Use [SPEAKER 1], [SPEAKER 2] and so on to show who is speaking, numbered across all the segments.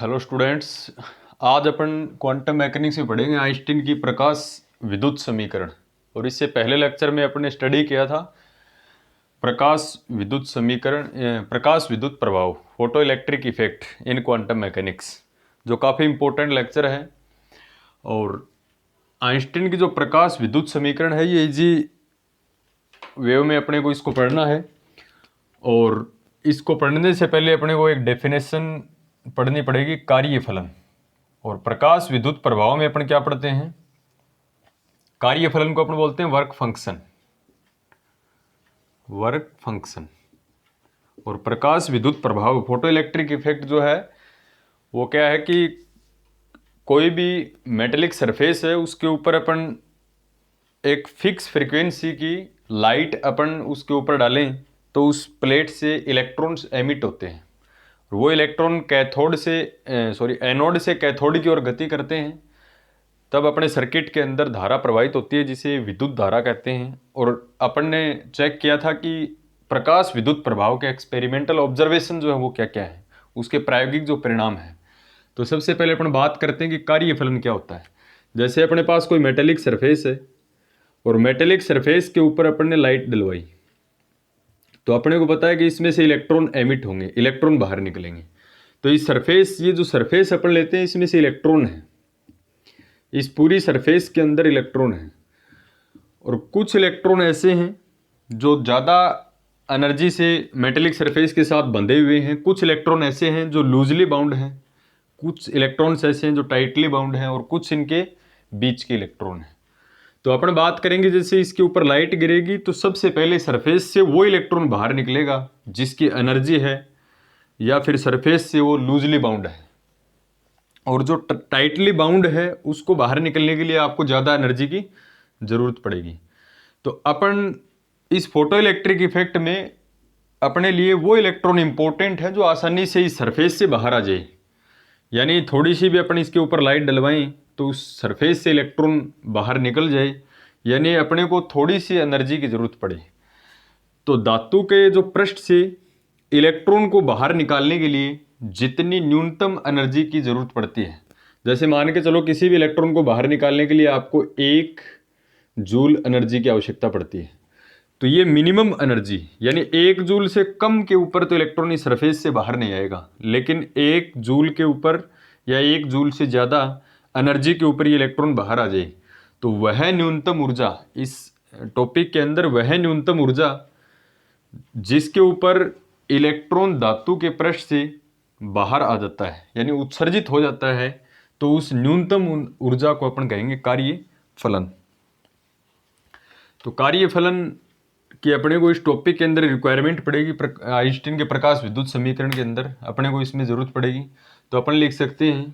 [SPEAKER 1] Hello students. आज अपन quantum mechanics में पढ़ेंगे आइंस्टीन की प्रकाश विद्युत समीकरण। और इससे पहले लेक्चर में अपन ने स्टडी किया था प्रकाश विद्युत समीकरण, प्रकाश विद्युत प्रभाव, photo electric effect in quantum mechanics, जो काफ़ी इंपॉर्टेंट लेक्चर है। और आइंस्टीन की जो प्रकाश विद्युत समीकरण है ये इजी वेव में अपने को इसको पढ़ना है। और इसको पढ़ने से पहले अपने को एक डेफिनेशन पढ़नी पड़ेगी, कार्यफलन। और प्रकाश विद्युत प्रभाव में अपन क्या पढ़ते हैं? कार्यफलन को अपन बोलते हैं वर्क फंक्शन, वर्क फंक्शन। और प्रकाश विद्युत प्रभाव, फोटो इलेक्ट्रिक इफेक्ट जो है वो क्या है कि कोई भी मेटेलिक सरफेस है उसके ऊपर अपन एक फिक्स फ्रीक्वेंसी की लाइट अपन उसके ऊपर डालें तो उस प्लेट से इलेक्ट्रॉन्स एमिट होते हैं। वो इलेक्ट्रॉन कैथोड से एनोड से कैथोड की ओर गति करते हैं, तब अपने सर्किट के अंदर धारा प्रवाहित होती है जिसे विद्युत धारा कहते हैं। और अपन ने चेक किया था कि प्रकाश विद्युत प्रभाव के एक्सपेरिमेंटल ऑब्जर्वेशन जो है वो क्या क्या है, उसके प्रायोगिक जो परिणाम है। तो सबसे पहले अपन बात करते हैं कि कार्यफलन क्या होता है। जैसे अपने पास कोई मेटेलिक सरफेस है और मेटेलिक सरफेस के ऊपर अपन ने लाइट डलवाई, तो अपने को पता है कि इसमें से इलेक्ट्रॉन एमिट होंगे, इलेक्ट्रॉन बाहर निकलेंगे। तो इस सरफेस, ये जो सरफेस अपन लेते हैं इसमें से इलेक्ट्रॉन है, इस पूरी सरफेस के अंदर इलेक्ट्रॉन है। और कुछ इलेक्ट्रॉन ऐसे हैं जो ज़्यादा एनर्जी से मेटेलिक सरफेस के साथ बंधे हुए हैं, कुछ इलेक्ट्रॉन ऐसे हैं जो लूजली बाउंड हैं, कुछ इलेक्ट्रॉन्स ऐसे हैं जो टाइटली बाउंड हैं, और कुछ इनके बीच के इलेक्ट्रॉन हैं। तो अपन बात करेंगे, जैसे इसके ऊपर लाइट गिरेगी तो सबसे पहले सरफेस से वो इलेक्ट्रॉन बाहर निकलेगा जिसकी एनर्जी है, या फिर सरफेस से वो लूजली बाउंड है। और जो टाइटली बाउंड है उसको बाहर निकलने के लिए आपको ज़्यादा एनर्जी की ज़रूरत पड़ेगी। तो अपन इस फोटो इलेक्ट्रिक इफेक्ट में अपने लिए वो इलेक्ट्रॉन इंपॉर्टेंट है जो आसानी से इस सरफेस से बाहर आ जाए। यानी थोड़ी सी भी अपन इसके ऊपर लाइट डलवाएं तो उस सरफेस से इलेक्ट्रॉन बाहर निकल जाए, यानी अपने को थोड़ी सी एनर्जी की ज़रूरत पड़े। तो धातु के जो पृष्ठ से इलेक्ट्रॉन को बाहर निकालने के लिए जितनी न्यूनतम एनर्जी की ज़रूरत पड़ती है, जैसे मान के चलो किसी भी इलेक्ट्रॉन को बाहर निकालने के लिए आपको 1 जूल एनर्जी की आवश्यकता पड़ती है। तो ये मिनिमम एनर्जी, यानी 1 जूल से कम के ऊपर तो इलेक्ट्रॉन इस सरफेस से बाहर नहीं आएगा। लेकिन 1 जूल के ऊपर या 1 जूल से ज़्यादा एनर्जी के ऊपर ये इलेक्ट्रॉन बाहर आ जाए तो वह न्यूनतम ऊर्जा, इस टॉपिक के अंदर वह न्यूनतम ऊर्जा जिसके ऊपर इलेक्ट्रॉन धातु के पृष्ठ से बाहर आ जाता है, यानी उत्सर्जित हो जाता है, तो उस न्यूनतम ऊर्जा को अपन कहेंगे कार्यफलन। तो कार्यफलन कि अपने को इस टॉपिक के अंदर रिक्वायरमेंट पड़ेगी, आइंस्टीन के प्रकाश विद्युत समीकरण के अंदर अपने को इसमें ज़रूरत पड़ेगी। तो अपन लिख सकते हैं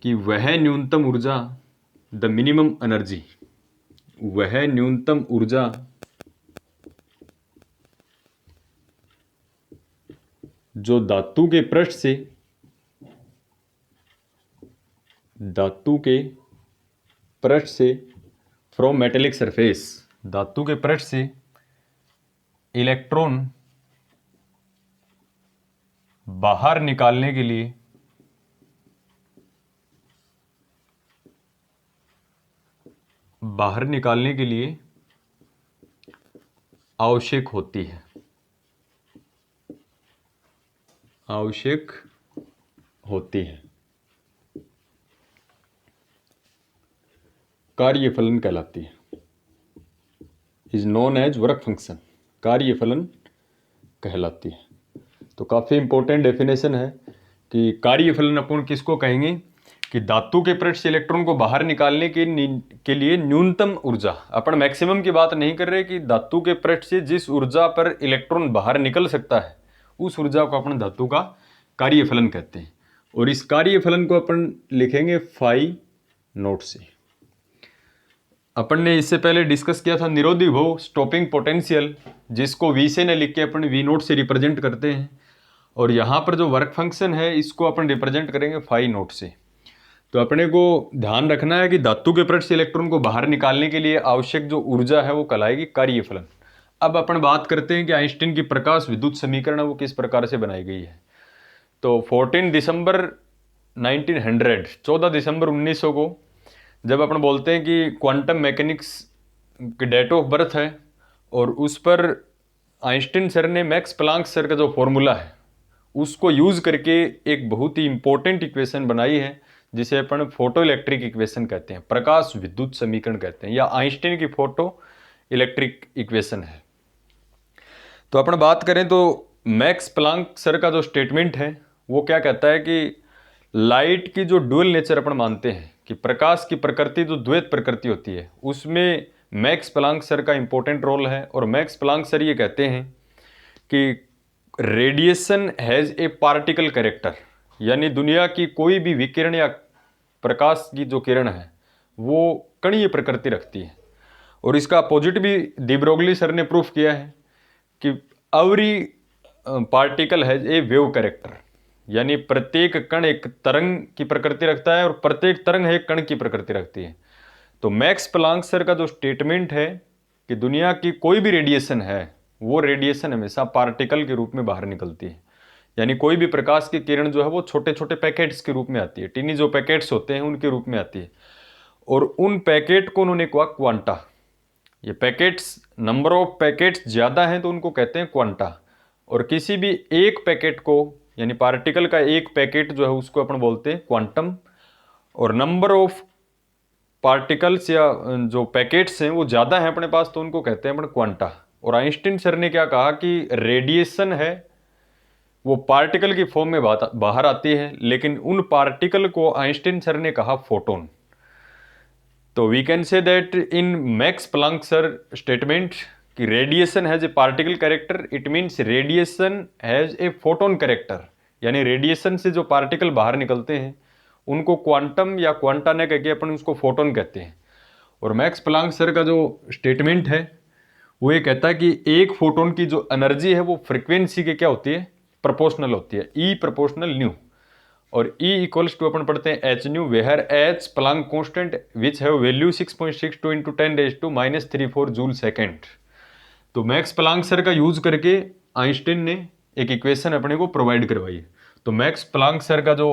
[SPEAKER 1] कि वह न्यूनतम ऊर्जा, द मिनिमम एनर्जी, वह न्यूनतम ऊर्जा जो धातु के पृष्ठ से, धातु के पृष्ठ से फ्रॉम मेटेलिक सरफेस, धातु के पृष्ठ से इलेक्ट्रॉन बाहर निकालने के लिए आवश्यक होती है, आवश्यक होती है, कार्यफलन कहलाती है, is known as work function, कार्यफलन कहलाती है। तो काफ़ी इंपॉर्टेंट डेफिनेशन है कि कार्यफलन अपन किसको कहेंगे कि धातु के पृष्ठ से इलेक्ट्रॉन को बाहर निकालने के लिए न्यूनतम ऊर्जा। अपन मैक्सिमम की बात नहीं कर रहे कि धातु के पृष्ठ से जिस ऊर्जा पर इलेक्ट्रॉन बाहर निकल सकता है उस ऊर्जा को अपन धातु का कार्यफलन कहते हैं। और इस कार्यफलन को अपन लिखेंगे फाई नोट से। अपन ने इससे पहले डिस्कस किया था निरोधी भव, स्टॉपिंग पोटेंशियल, जिसको वी से न लिख के अपन वी नोट से रिप्रेजेंट करते हैं। और यहाँ पर जो वर्क फंक्शन है इसको अपन रिप्रेजेंट करेंगे फाई नोट से। तो अपने को ध्यान रखना है कि धातु के पृष्ठ से इलेक्ट्रॉन को बाहर निकालने के लिए आवश्यक जो ऊर्जा है वो कहलाएगी कार्यफलन। अब अपन बात करते हैं कि आइंस्टीन की प्रकाश विद्युत समीकरण है वो किस प्रकार से बनाई गई है। तो 14 दिसंबर 1900 14 दिसंबर 1900 को जब अपन बोलते हैं कि क्वांटम मैकेनिक्स की डेट ऑफ बर्थ है, और उस पर आइंस्टीन सर ने मैक्स प्लांक सर का जो फॉर्मूला है उसको यूज करके एक बहुत ही इंपॉर्टेंट इक्वेशन बनाई है, जिसे अपन फोटो इलेक्ट्रिक इक्वेशन कहते हैं, प्रकाश विद्युत समीकरण कहते हैं, या आइंस्टीन की फोटो इलेक्ट्रिक इक्वेशन है। तो अपन बात करें तो मैक्स प्लांक सर का जो स्टेटमेंट है वो क्या कहता है कि लाइट की जो डुअल नेचर अपन मानते हैं कि प्रकाश की प्रकृति जो द्वैत प्रकृति होती है, उसमें मैक्स प्लांक सर का इंपॉर्टेंट रोल है। और मैक्स प्लांक सर ये कहते हैं कि radiation has a particle character, यानी दुनिया की कोई भी विकिरण या प्रकाश की जो किरण है वो कणीय प्रकृति रखती है। और इसका अपोजिट भी डी ब्रोगली सर ने प्रूफ किया है कि every particle has a wave character, यानी प्रत्येक कण एक तरंग की प्रकृति रखता है और प्रत्येक तरंग एक कण की प्रकृति रखती है। तो मैक्स प्लांक सर का जो स्टेटमेंट है कि दुनिया की कोई भी रेडिएशन है वो रेडिएशन हमेशा पार्टिकल के रूप में बाहर निकलती है, यानी कोई भी प्रकाश की किरण जो है वो छोटे छोटे पैकेट्स के रूप में आती है, टीनी जो पैकेट्स होते हैं उनके रूप में आती है। और उन पैकेट को उन्होंने कहा क्वांटा। ये पैकेट्स, नंबर ऑफ पैकेट्स ज़्यादा हैं तो उनको कहते हैं क्वांटा। और किसी भी एक पैकेट को, यानी पार्टिकल का एक पैकेट जो है उसको अपन बोलते हैं क्वांटम। और नंबर ऑफ पार्टिकल्स या जो पैकेट्स हैं वो ज़्यादा हैं अपने पास तो उनको कहते हैं अपन क्वांटा। और आइंस्टीन सर ने क्या कहा कि रेडिएशन है वो पार्टिकल की फॉर्म में बाहर आती है, लेकिन उन पार्टिकल को आइंस्टीन सर ने कहा फोटोन। तो we can say that in Max Planck sir statement कि radiation has a particle character, it means radiation has a photon character, यानी रेडिएशन से जो पार्टिकल बाहर निकलते हैं उनको क्वांटम या क्वांटा ने कहके अपन उसको फोटोन कहते हैं। और मैक्स प्लांक सर का जो स्टेटमेंट है वो ये कहता है कि एक फोटोन की जो एनर्जी है वो फ्रिक्वेंसी के क्या होती है, प्रोपोर्शनल होती है, ई प्रोपोर्शनल न्यू। और ई इक्वल्स टू अपन पढ़ते हैं H nu, where H Planck constant which have value 6.62 into 10⁻³ joule second. तो मैक्स प्लांक सर का यूज करके आइंस्टीन ने एक इक्वेशन अपने को प्रोवाइड करवाई है। तो मैक्स प्लांक सर का जो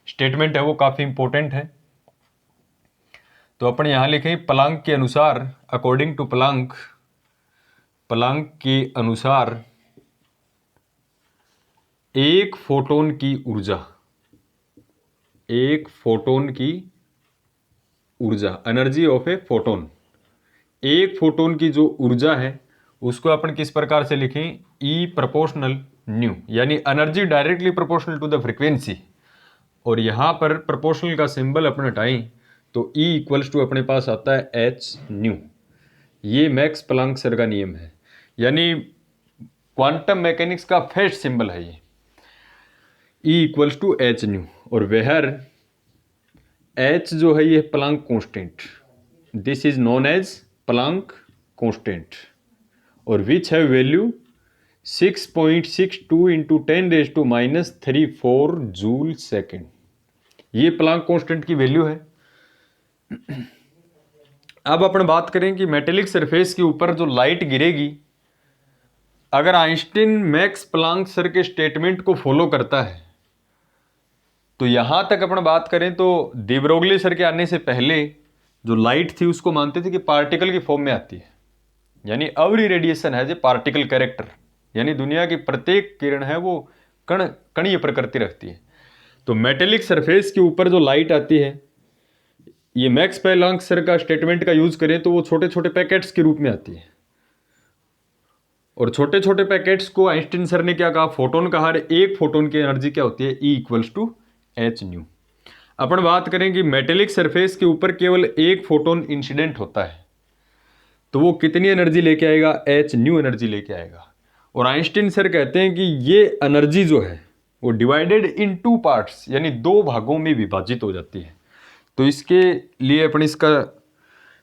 [SPEAKER 1] स्टेटमेंट है वो काफी इंपॉर्टेंट है। तो अपन यहां लिखें प्लांक के अनुसार, अकॉर्डिंग टू प्लांक, प्लांक के अनुसार एक फोटोन की ऊर्जा, एक फोटोन की ऊर्जा, एनर्जी ऑफ ए फोटोन, एक फोटोन की जो ऊर्जा है उसको अपन किस प्रकार से लिखें, ई प्रोपोर्शनल न्यू, यानी energy directly proportional to the frequency. और यहां पर प्रोपोर्शनल का सिंबल अपन हटाएं तो ई इक्वल्स टू अपने पास आता है एच न्यू। ये मैक्स प्लांक सर का नियम है, यानी क्वांटम मैकेनिक्स का फर्स्ट सिंबल है ये, E equals to H nu. और वेहर एच जो है ये Planck constant, this is known as Planck constant, और which have value 6.62 into 10⁻³ joule second. ये प्लांक कांस्टेंट की वैल्यू है। अब अपन बात करें कि मेटेलिक सरफेस के ऊपर जो लाइट गिरेगी, अगर आइंस्टीन मैक्स प्लांक सर के स्टेटमेंट को फॉलो करता है तो यहां तक अपन बात करें तो डी ब्रोगली सर के आने से पहले जो लाइट थी उसको मानते थे कि पार्टिकल की फॉर्म में आती है, यानी every radiation has a particle character, यानी दुनिया की प्रत्येक किरण है वो कणीय प्रकृति रखती है। तो मेटेलिक सरफेस के ऊपर जो लाइट आती है, ये मैक्स प्लांक सर का स्टेटमेंट का यूज करें तो वो छोटे छोटे पैकेट्स के रूप में आती है। और छोटे छोटे पैकेट्स को आइंस्टीन सर ने क्या कहा, फोटोन कहा। एक फोटोन की एनर्जी क्या होती है, E equals to H nu. अपन बात करें कि मेटेलिक सरफेस के ऊपर केवल एक फोटोन इंसिडेंट होता है तो वो कितनी एनर्जी लेके आएगा, एच न्यू एनर्जी लेके आएगा। और आइंस्टीन सर कहते हैं कि ये एनर्जी जो है वो डिवाइडेड इन 2 पार्ट्स, यानी 2 भागों में विभाजित हो जाती है। तो इसके लिए अपन इसका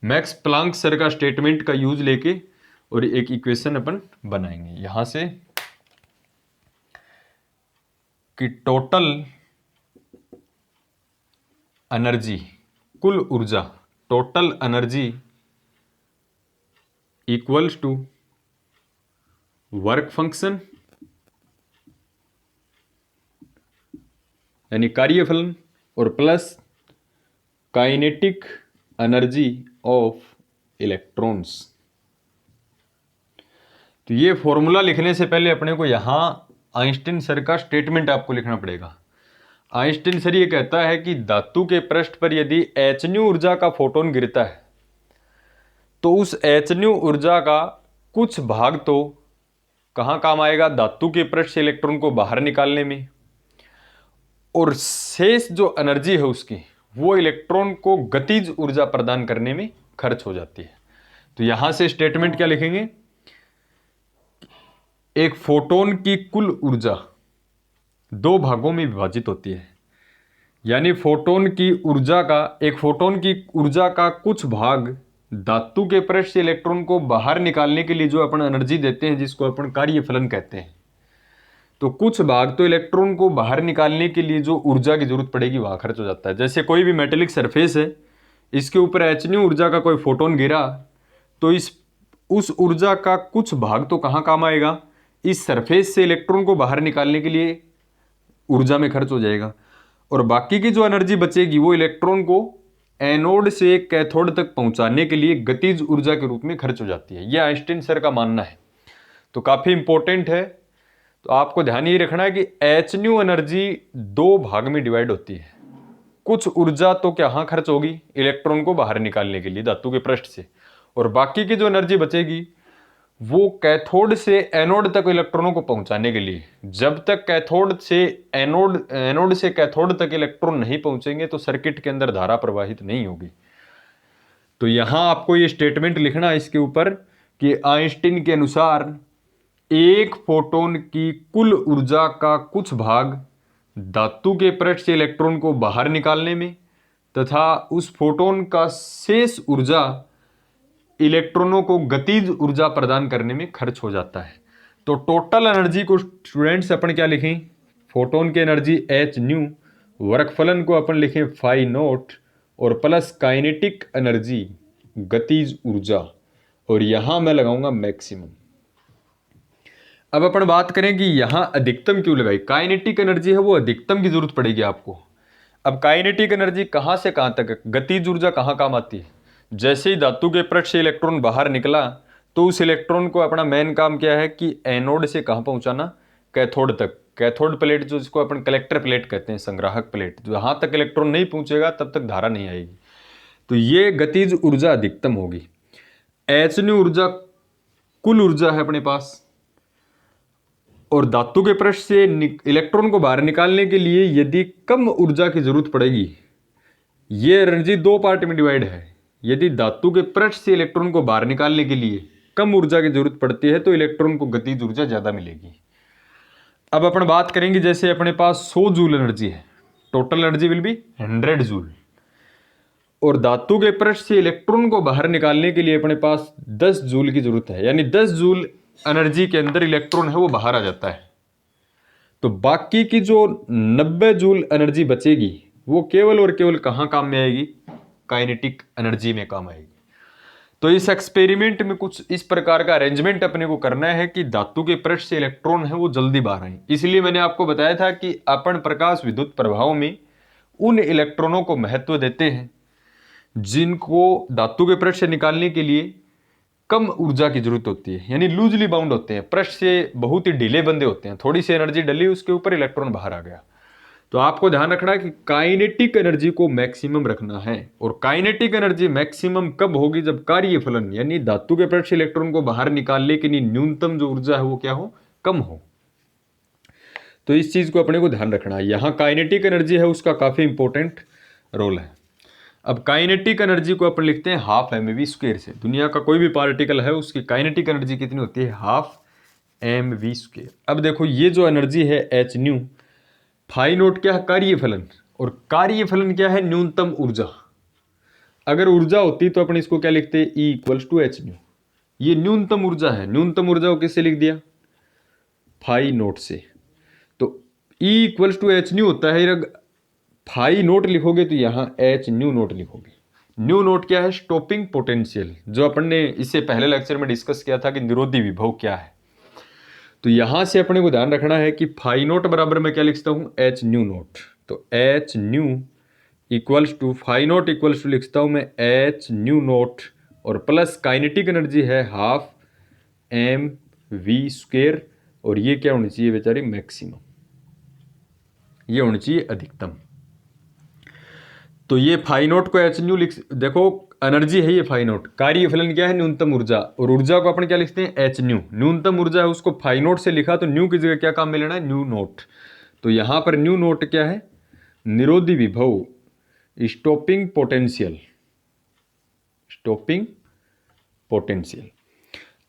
[SPEAKER 1] मैक्स प्लांक सर का स्टेटमेंट का यूज लेके और एक इक्वेशन अपन बनाएंगे यहां से कि टोटल एनर्जी, कुल ऊर्जा, total energy equals to work function यानी कार्यफलन, और plus kinetic energy of electrons. तो ये फॉर्मूला लिखने से पहले अपने को यहां आइंस्टीन सर का स्टेटमेंट आपको लिखना पड़ेगा। आइंस्टीन सर ये कहता है कि धातु के पृष्ठ पर यदि hν ऊर्जा का फोटोन गिरता है तो उस hν ऊर्जा का कुछ भाग तो कहां काम आएगा, धातु के पृष्ठ से इलेक्ट्रॉन को बाहर निकालने में, और शेष जो एनर्जी है उसकी वो इलेक्ट्रॉन को गतिज ऊर्जा प्रदान करने में खर्च हो जाती है। तो यहां से स्टेटमेंट क्या लिखेंगे, एक फोटोन की कुल ऊर्जा दो भागों में विभाजित होती है, यानी एक फोटोन की ऊर्जा का कुछ भाग धातु के पृष्ठ से इलेक्ट्रॉन को बाहर निकालने के लिए जो अपन एनर्जी देते हैं, जिसको अपन कार्यफलन कहते हैं, तो कुछ भाग तो इलेक्ट्रॉन को बाहर निकालने के लिए जो ऊर्जा की जरूरत पड़ेगी वहां खर्च हो जाता है। जैसे कोई भी मेटेलिक सरफेस है, इसके ऊपर hν ऊर्जा का कोई फोटोन गिरा तो उस ऊर्जा का कुछ भाग तो कहां काम आएगा, इस सरफेस से इलेक्ट्रॉन को बाहर निकालने के लिए ऊर्जा में खर्च हो जाएगा, और बाकी की जो एनर्जी बचेगी वो इलेक्ट्रॉन को एनोड से कैथोड तक पहुंचाने के लिए गतिज ऊर्जा के रूप में खर्च हो जाती है। यह आइंस्टीन सर का मानना है, तो काफी इंपॉर्टेंट है। तो आपको ध्यान ये रखना है कि hν एनर्जी दो भाग में डिवाइड होती है। कुछ ऊर्जा तो कहां खर्च होगी, इलेक्ट्रॉन को बाहर निकालने के लिए धातु के पृष्ठ से, और बाकी की जो एनर्जी बचेगी वो कैथोड से एनोड तक इलेक्ट्रॉनों को पहुंचाने के लिए। जब तक कैथोड से एनोड से कैथोड तक इलेक्ट्रॉन नहीं पहुंचेंगे तो सर्किट के अंदर धारा प्रवाहित नहीं होगी। तो यहां आपको ये स्टेटमेंट लिखना है इसके ऊपर कि आइंस्टीन के अनुसार एक फोटोन की कुल ऊर्जा का कुछ भाग धातु के पृष्ठ से इलेक्ट्रॉन को बाहर निकालने में तथा उस फोटोन का शेष ऊर्जा इलेक्ट्रॉनों को गतिज ऊर्जा प्रदान करने में खर्च हो जाता है। तो टोटल एनर्जी को स्टूडेंट्स अपन क्या लिखें, फोटोन की एनर्जी hν, वर्कफलन को अपन लिखें φ0, और प्लस काइनेटिक एनर्जी गतिज ऊर्जा, और यहां मैं लगाऊंगा मैक्सिमम। अब अपन बात करें कि यहां अधिकतम क्यों लगाई। काइनेटिक एनर्जी है वो अधिकतम की जरूरत पड़ेगी आपको। अब काइनेटिक एनर्जी कहां से कहां तक है, गतिज ऊर्जा कहां काम आती है। जैसे ही धातु के पृष्ठ से इलेक्ट्रॉन बाहर निकला तो उस इलेक्ट्रॉन को अपना मेन काम क्या है कि एनोड से कहां पहुंचाना, कैथोड तक। कैथोड प्लेट जो जिसको अपन कलेक्टर प्लेट कहते हैं, संग्राहक प्लेट, जहां तक इलेक्ट्रॉन नहीं पहुंचेगा तब तक धारा नहीं आएगी। तो ये गतिज ऊर्जा अधिकतम होगी। hν ऊर्जा कुल ऊर्जा है अपने पास, और धातु के पृष्ठ से इलेक्ट्रॉन को बाहर निकालने के लिए यदि कम ऊर्जा की जरूरत पड़ेगी, ये एनर्जी दो पार्ट में डिवाइड है। यदि धातु के पृष्ठ से इलेक्ट्रॉन को बाहर निकालने के लिए कम ऊर्जा की जरूरत पड़ती है तो इलेक्ट्रॉन को गतिज ऊर्जा ज्यादा मिलेगी। अब अपन बात करेंगे, जैसे अपने पास 100 जूल एनर्जी है, total energy will be 100 joule, और धातु के पृष्ठ से इलेक्ट्रॉन को बाहर निकालने के लिए अपने पास 10 जूल की जरूरत है, यानी 10 जूल एनर्जी के अंदर इलेक्ट्रॉन है वो बाहर आ जाता है। तो बाकी की जो 90 जूल एनर्जी बचेगी वो केवल और केवल कहां काम में आएगी, काइनेटिक एनर्जी में काम आएगी। तो इस एक्सपेरिमेंट में कुछ इस प्रकार का अरेंजमेंट अपने को करना है कि धातु के पृष्ठ से इलेक्ट्रॉन है वो जल्दी बाहर आए। इसलिए मैंने आपको बताया था कि अपन प्रकाश विद्युत प्रभाव में उन इलेक्ट्रॉनों को महत्व देते हैं जिनको धातु के पृष्ठ से निकालने के लिए कम ऊर्जा की जरूरत होती है, यानी लूजली बाउंड होते हैं, पृष्ठ से बहुत ही ढीले बंधे होते हैं, थोड़ी सी एनर्जी डली उसके ऊपर इलेक्ट्रॉन बाहर आ गया। तो आपको ध्यान रखना है कि काइनेटिक एनर्जी को मैक्सिमम रखना है, और काइनेटिक एनर्जी मैक्सिमम कब होगी, जब कार्यफलन यानी धातु के पृष्ठ से इलेक्ट्रॉन को बाहर निकालने के लिए न्यूनतम जो ऊर्जा है वो क्या हो, कम हो। तो इस चीज को अपने को ध्यान रखना है। यहां काइनेटिक एनर्जी है उसका काफी इंपॉर्टेंट रोल है। अब काइनेटिक एनर्जी को अपन लिखते हैं हाफ mv² से। दुनिया का कोई भी पार्टिकल है उसकी काइनेटिक एनर्जी कितनी होती है, हाफ mv²। अब देखो ये जो एनर्जी है hν, φ0 क्या है, कार्यफलन, और कार्यफलन क्या है, न्यूनतम ऊर्जा। अगर ऊर्जा होती तो अपन इसको क्या लिखते, E = hν। ये न्यूनतम ऊर्जा है, न्यूनतम ऊर्जा को किससे लिख दिया, φ0 से। तो E = hν होता है, φ0 लिखोगे तो यहां hν0 लिखोगे। ν0 क्या है, स्टॉपिंग पोटेंशियल, जो अपन ने इससे पहले लेक्चर में डिस्कस किया था कि निरोधी विभव क्या है। तो यहाँ से अपने को ध्यान रखना है कि फाई नोट बराबर मैं क्या लिखता हूँ, एच न्यू नोट। तो H nu equals to phi naught equals to लिखता हूँ मैं एच न्यू नोट और प्लस काइनेटिक एनर्जी है हाफ एम वी स्क्वेयर, और ये क्या होनी चाहिए बेचारी, मैक्सिमम, ये होनी चाहिए अधिकतम। तो ये फाई नोट को एच न्यू लिख, देखो एनर्जी है ये फाई नोट, कार्य फलन क्या है, न्यूनतम ऊर्जा, और ऊर्जा को अपन क्या लिखते हैं, एच न्यू। न्यूनतम ऊर्जा है उसको फाई नोट से लिखा, तो न्यू की जगह क्या काम में लेना है, न्यू नोट। तो यहां पर न्यू नोट क्या है, निरोधी विभव, स्टॉपिंग पोटेंशियल, स्टॉपिंग पोटेंशियल।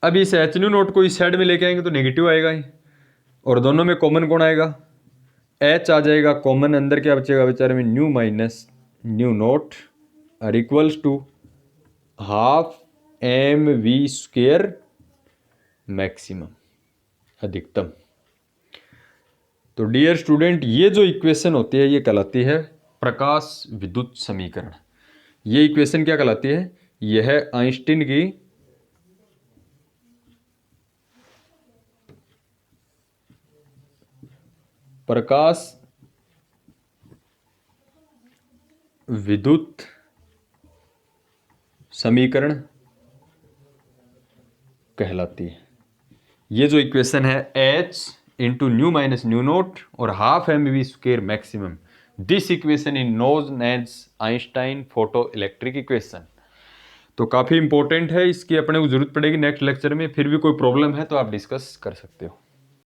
[SPEAKER 1] अब इस एच न्यू नोट को इस साइड में लेके आएंगे तो नेगेटिव आएगा ही, और दोनों में कॉमन कौन आएगा, एच आ जाएगा कॉमन, अंदर क्या बचेगा बेचारे में, न्यू माइनस न्यू नोट और equals to half M we square maximum, अधिकतम। तो डियर स्टूडेंट, ये जो इक्वेशन होती है ये कहलाती है प्रकाश विद्युत समीकरण। ये इक्वेशन क्या कहलाती है, यह है आइंस्टीन की प्रकाश विद्युत समीकरण कहलाती है। ये जो इक्वेशन है H into nu minus nu naught और half M we square maximum, this equation in known as Einstein photo electric equation. तो काफ़ी इंपॉर्टेंट है, इसकी अपने को जरूरत पड़ेगी नेक्स्ट लेक्चर में। फिर भी कोई प्रॉब्लम है तो आप डिस्कस कर सकते हो।